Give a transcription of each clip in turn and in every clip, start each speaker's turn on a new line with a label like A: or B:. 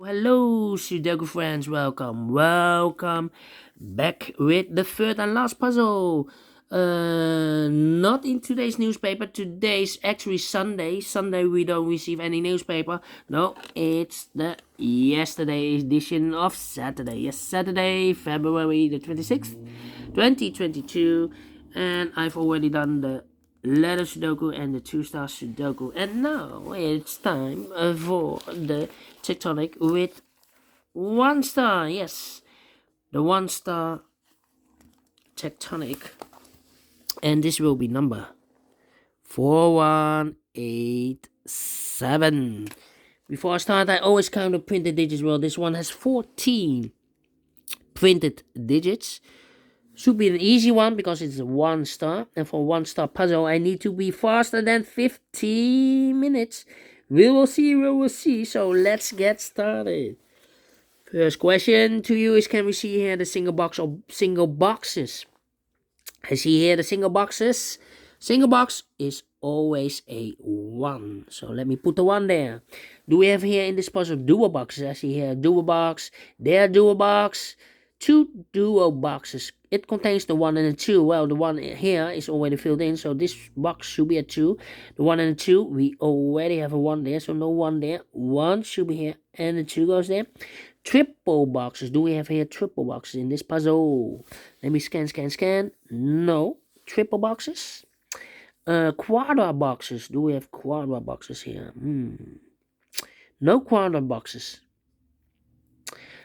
A: Hello, Sudoku friends. Welcome back with the third and last puzzle. Not in today's newspaper. Today's actually Sunday. Sunday we don't receive any newspaper. No, it's the yesterday edition of Saturday. Yes, Saturday, February the 26th, 2022. And I've already done the letter Sudoku and the 2-star Sudoku. And now it's time for the Tectonic with 1 star. Yes, the 1-star Tectonic. And this will be number 4187. Before I start, I always count the printed digits. Well, this one has 14 printed digits. Should be an easy one because it's a 1-star. And for 1-star puzzle, I need to be faster than 15 minutes. We will see. So let's get started. First question to you is, can we see here the single box or single boxes? I see here the single boxes. Single box is always a 1. So let me put the 1 there. Do we have here in this puzzle dual boxes? I see here dual box, there dual box, 2 dual boxes. It contains the 1 and the 2. Well, the 1 here is already filled in, so this box should be a 2. The 1 and the 2, we already have a 1 there, so no 1 there. 1 should be here, and the 2 goes there. Triple boxes. Do we have here triple boxes in this puzzle? Let me scan. No. Triple boxes. Quadra boxes. Do we have quadra boxes here? No quadra boxes.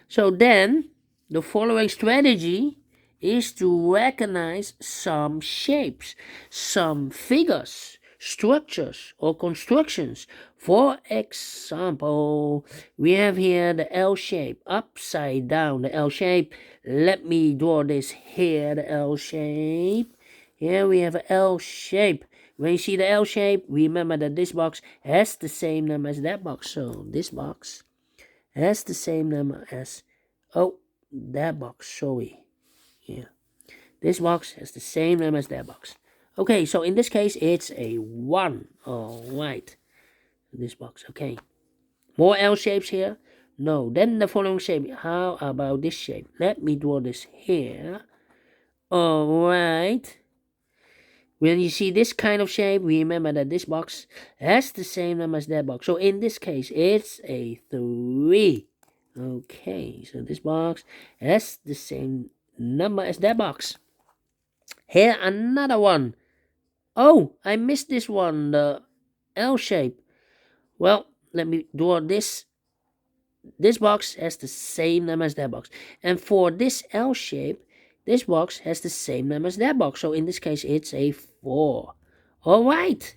A: So then, the following strategy is to recognize some shapes, some figures, structures, or constructions. For example, we have here the L shape, upside down, the L shape. Let me draw this here, the L shape. Here we have an L shape. When you see the L shape, remember that this box has the same number as that box. So this box has the same number as, that box, sorry. Yeah. This box has the same number as that box. Okay, so in this case, it's a 1. Alright. This box, okay. More L shapes here? No. Then the following shape. How about this shape? Let me draw this here. Alright. When you see this kind of shape, remember that this box has the same number as that box. So in this case, it's a 3. Okay, so this box has the same number as that box. Here, another one. Oh, I missed this one, the L shape. Well, let me draw this. This box has the same number as that box. And for this L shape, this box has the same number as that box. So in this case, it's a 4. Alright.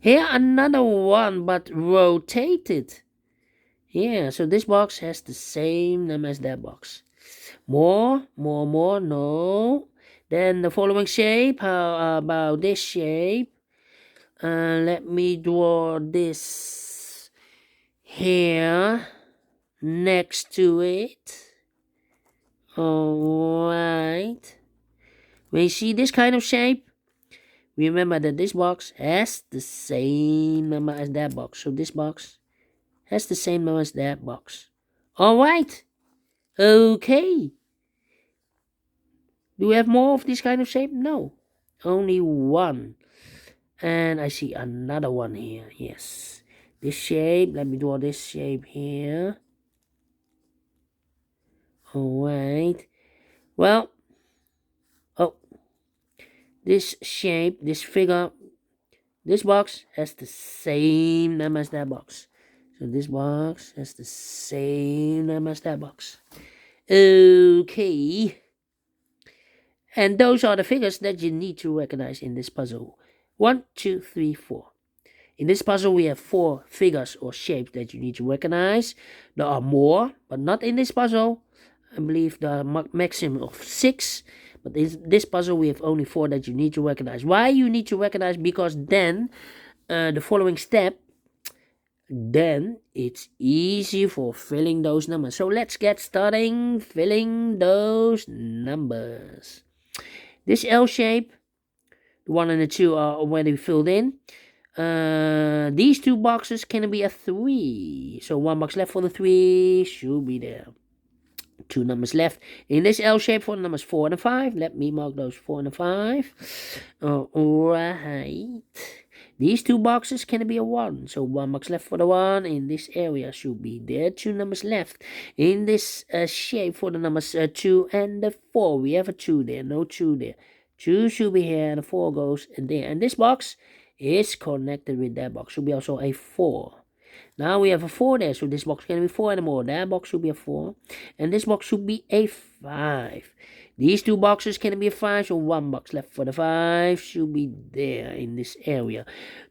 A: Here, another one, but rotated. Yeah, so this box has the same number as that box. More, no. Then the following shape, how about this shape? Let me draw this here next to it. Alright. When you see this kind of shape, remember that this box has the same number as that box. So this box has the same number as that box. Alright. Okay. Do we have more of this kind of shape? No. Only 1. And I see another one here. Yes. This shape. Let me draw this shape here. Alright. Well. This shape, this figure, this box has the same number as that box. So this box has the same number as that box. Okay. And those are the figures that you need to recognize in this puzzle. 1, 2, 3, 4. In this puzzle, we have 4 figures or shapes that you need to recognize. There are more, but not in this puzzle. I believe there are maximum of 6. But in this puzzle, we have only 4 that you need to recognize. Why you need to recognize? Because then, the following step, then it's easy for filling those numbers. So let's get starting filling those numbers. This L shape, the 1 and the 2 are already filled in. These two boxes can be a 3. So 1 box left for the 3 should be there. 2 numbers left in this L shape for the numbers 4 and 5. Let me mark those 4 and 5. Alright. These two boxes can be a 1. So 1 box left for the 1 in this area should be there. 2 numbers left in this shape for the numbers 2 and the 4. We have a 2 there. No 2 there. 2 should be here and the 4 goes there. And this box is connected with that box. Should be also a 4. Now we have a 4 there, so this box can't be 4 anymore. That box should be a 4. And this box should be a 5. These two boxes can be a 5, so 1 box left for the 5 should be there in this area.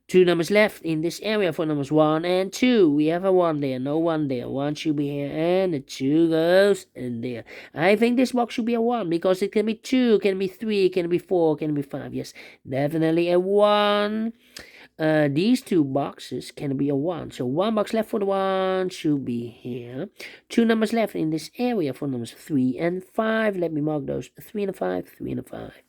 A: 2 numbers left in this area for numbers 1 and 2. We have a 1 there, no 1 there. 1 should be here, and the 2 goes in there. I think this box should be a 1, because it can be 2, can be 3, can be 4, can be 5. Yes, definitely a 1. These two boxes can be a 1. So 1 box left for the 1 should be here. 2 numbers left in this area for numbers 3 and 5. Let me mark those. 3 and a 5, 3 and a 5.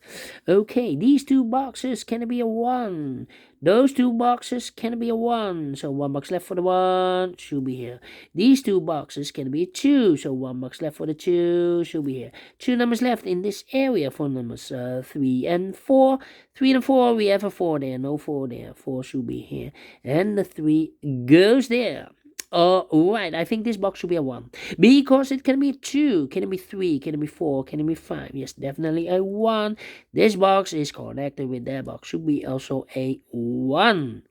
A: Okay, these two boxes can be a 1. Those two boxes can be a 1. So 1 box left for the 1 should be here. These two boxes can be a 2. So 1 box left for the 2 should be here. 2 numbers left in this area for numbers 3 and 4. 3 and 4, we have a 4 there. No 4 there. 4 should be here. And the 3 goes there. Alright, I think this box should be a 1. Because it can be 2, can it be 3, can it be 4, can it be 5? Yes, definitely a 1. This box is connected with that box. Should be also a 1.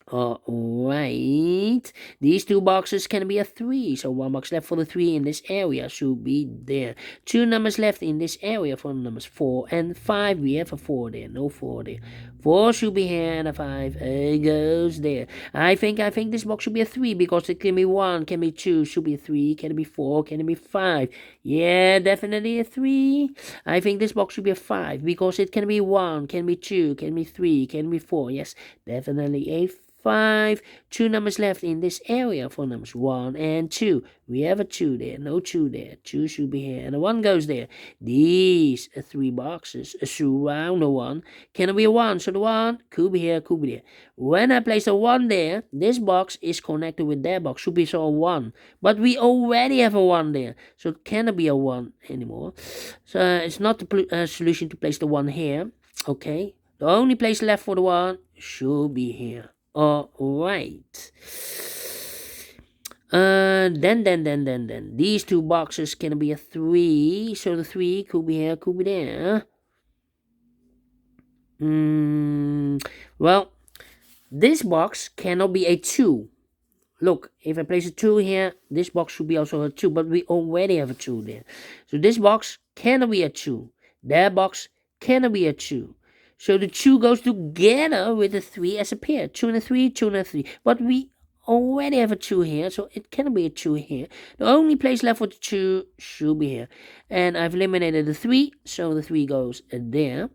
A: Alright, these two boxes can be a 3, so 1 box left for the 3 in this area should be there. 2 numbers left in this area for numbers 4 and 5. We have a 4 there, no 4 there. 4 should be here and a 5 goes there. I think this box should be a 3, because it can be 1, can be 2, should be a 3, can it be 4, can it be 5? Yeah, definitely a 3. I think this box should be a 5, because it can be 1, can be 2, can be 3, can be 4. Yes, definitely a 5. 2 numbers left in this area for numbers 1 and 2. We have a 2 there, no 2 there. 2 should be here, and a 1 goes there. These 3 boxes surround the 1. Can it be a 1? So the 1 could be here, could be there. When I place a 1 there, this box is connected with that box. Should be so a 1. But we already have a 1 there, so it cannot be a 1 anymore. So it's not the solution to place the 1 here. Okay, the only place left for the 1 should be here. Alright. Then these two boxes can be a 3. So the 3 could be here, could be there. Well, this box cannot be a 2. Look, if I place a 2 here, this box should be also a 2, but we already have a 2 there. So this box cannot be a 2. That box cannot be a 2. So the 2 goes together with the 3 as a pair. 2 and a 3, 2 and a 3. But we already have a 2 here, so it cannot be a 2 here. The only place left for the 2 should be here. And I've eliminated the 3, so the 3 goes there.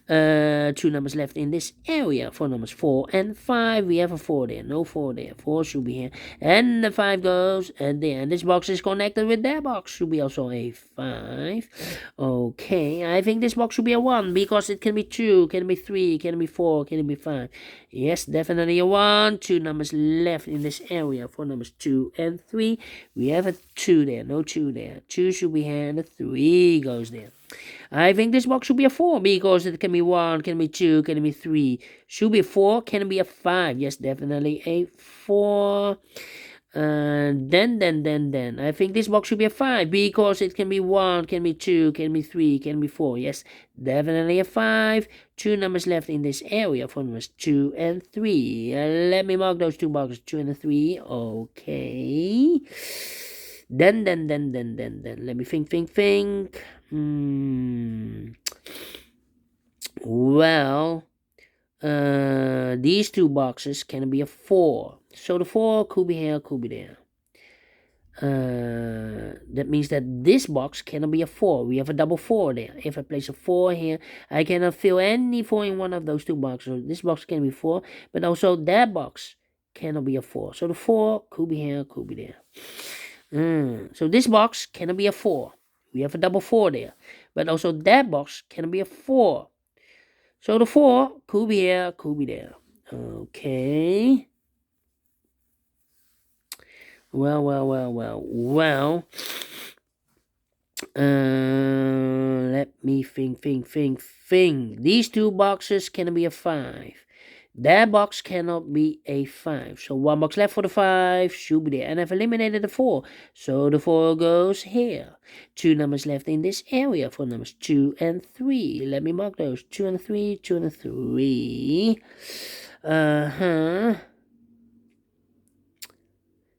A: 2 numbers left in this area for numbers 4 and 5. We have a 4 there, no 4 there. 4 should be here. And the 5 goes there. And this box is connected with that box. Should be also a 5. Okay, I think this box should be a 1, because it can be 2, can be 3, can be 4, can be 5. Yes, definitely a 1. 2 numbers left in this area for numbers 2 and 3. We have a 2 there, no 2 there. 2 should be here, and the 3 goes there. I think this box should be a 4, because it can be 1, can be 2, can be 3. Should be a 4, can be a 5. Yes, definitely a 4. Then I think this box should be a 5, because it can be 1, can be 2, can be 3, can be 4. Yes, definitely a 5. 2 numbers left in this area for numbers 2 and 3. Let me mark those 2 boxes, 2 and 3. Okay. Then. Let me think. Well, these 2 boxes can be a 4. So the 4 could be here, could be there. That means that this box cannot be a 4. We have a double 4 there. If I place a 4 here, I cannot fill any 4 in one of those 2 boxes. So this box can be 4, but also that box cannot be a 4. So the 4 could be here, could be there. So this box cannot be a 4. We have a double 4 there. But also that box can be a 4. So the 4 could be here, could be there. Okay. Well. Let me think. These two boxes can be a 5. That box cannot be a 5. So 1 box left for the 5 should be there. And I've eliminated the 4. So the 4 goes here. 2 numbers left in this area for numbers 2 and 3. Let me mark those. 2 and 3, 2 and 3.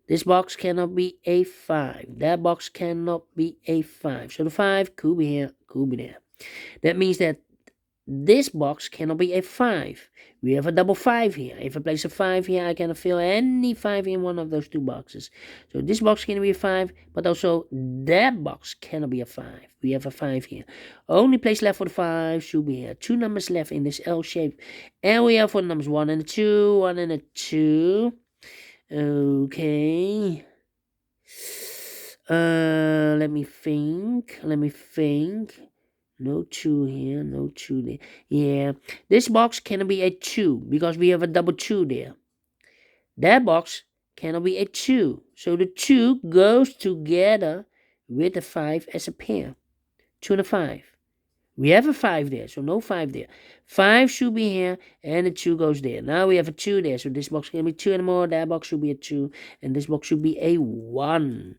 A: This box cannot be a 5. That box cannot be a 5. So the 5 could be here, could be there. That means that this box cannot be a 5. We have a double 5 here. If I place a 5 here, I can fill any 5 in one of those two boxes. So this box can be a 5, but also that box cannot be a 5. We have a 5 here. Only place left for the 5 should be here. 2 numbers left in this L-shaped area for numbers 1 and 2. 1 and 2. Okay. Let me think. No 2 here, no 2 there. Yeah, this box cannot be a 2 because we have a double 2 there. That box cannot be a 2. So the 2 goes together with the 5 as a pair. 2 and a 5. We have a 5 there, so no 5 there. 5 should be here, and the 2 goes there. Now we have a 2 there, so this box can be 2 and more. That box should be a 2, and this box should be a 1.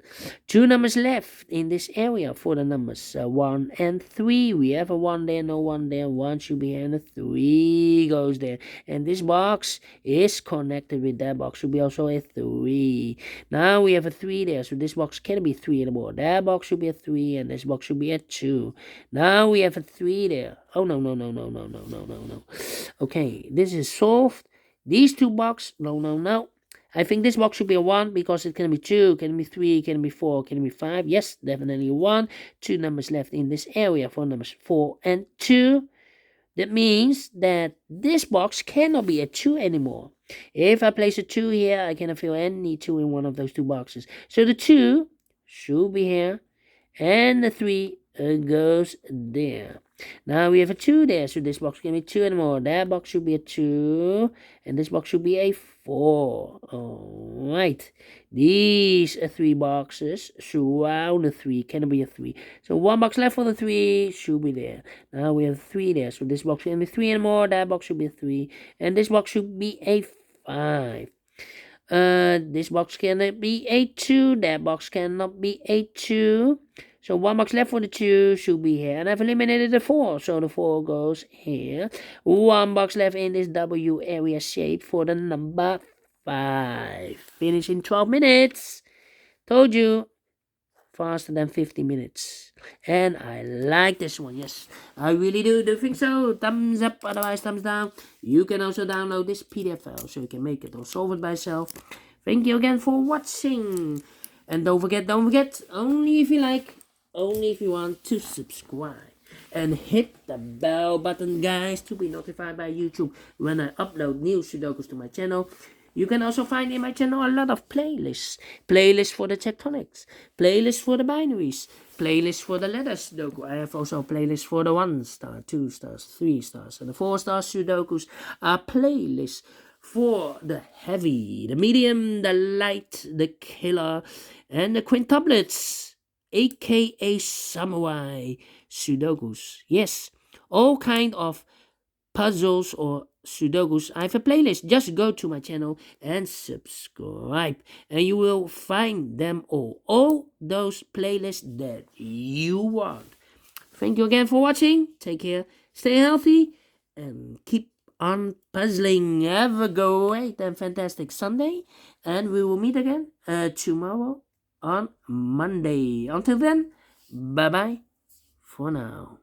A: 2 numbers left in this area for the numbers 1 and 3. We have a 1 there, no 1 there. 1 should be here, and a 3 goes there. And this box is connected with that box, should be also a 3. Now we have a 3 there, so this box can't be 3 anymore. That box should be a 3, and this box should be a 2. Now we have a 3 there. Oh, no. Okay, this is solved. These two boxes, no. I think this box should be a 1 because it can be 2, can be 3, can be 4, can be 5. Yes, definitely 1. 2 numbers left in this area for numbers 4 and 2. That means that this box cannot be a 2 anymore. If I place a 2 here, I cannot fill any 2 in one of those two boxes. So the 2 should be here, and the 3 goes there. Now we have a 2 there, so this box can be 2 and more. That box should be a 2, and this box should be a 4. Alright, these 3 boxes surround the 3, can be a 3. So 1 box left for the 3 should be there. Now we have 3 there, so this box can be 3 and more. That box should be a 3, and this box should be a 5. This box cannot be a 2. That box cannot be a 2. So 1 box left for the 2 should be here. And I've eliminated the 4. So the 4 goes here. 1 box left in this W area shape for the number 5. Finish in 12 minutes. Told you. Faster than 50 minutes. And I like this one. Yes, I really do. Do you think so? Thumbs up, otherwise thumbs down. You can also download this PDF file so you can make it or solve it by yourself. Thank you again for watching. And don't forget, only if you like, only if you want to subscribe. And hit the bell button, guys, to be notified by YouTube when I upload new Sudokus to my channel. You can also find in my channel a lot of playlists. Playlists for the tectonics, playlists for the binaries, playlists for the letter Sudoku. I have also a playlist for the 1 star, 2 stars, 3 stars, and the 4 star Sudokus. A playlist for the heavy, the medium, the light, the killer, and the quintuplets, a.k.a. samurai Sudokus. Yes, all kind of puzzles or Sudokus. I have a playlist. Just go to my channel and subscribe, and you will find them all those playlists that you want. Thank you again for watching. Take care, stay healthy, and keep on puzzling. Have a great and fantastic Sunday, and we will meet again tomorrow on Monday. Until then, bye bye for now.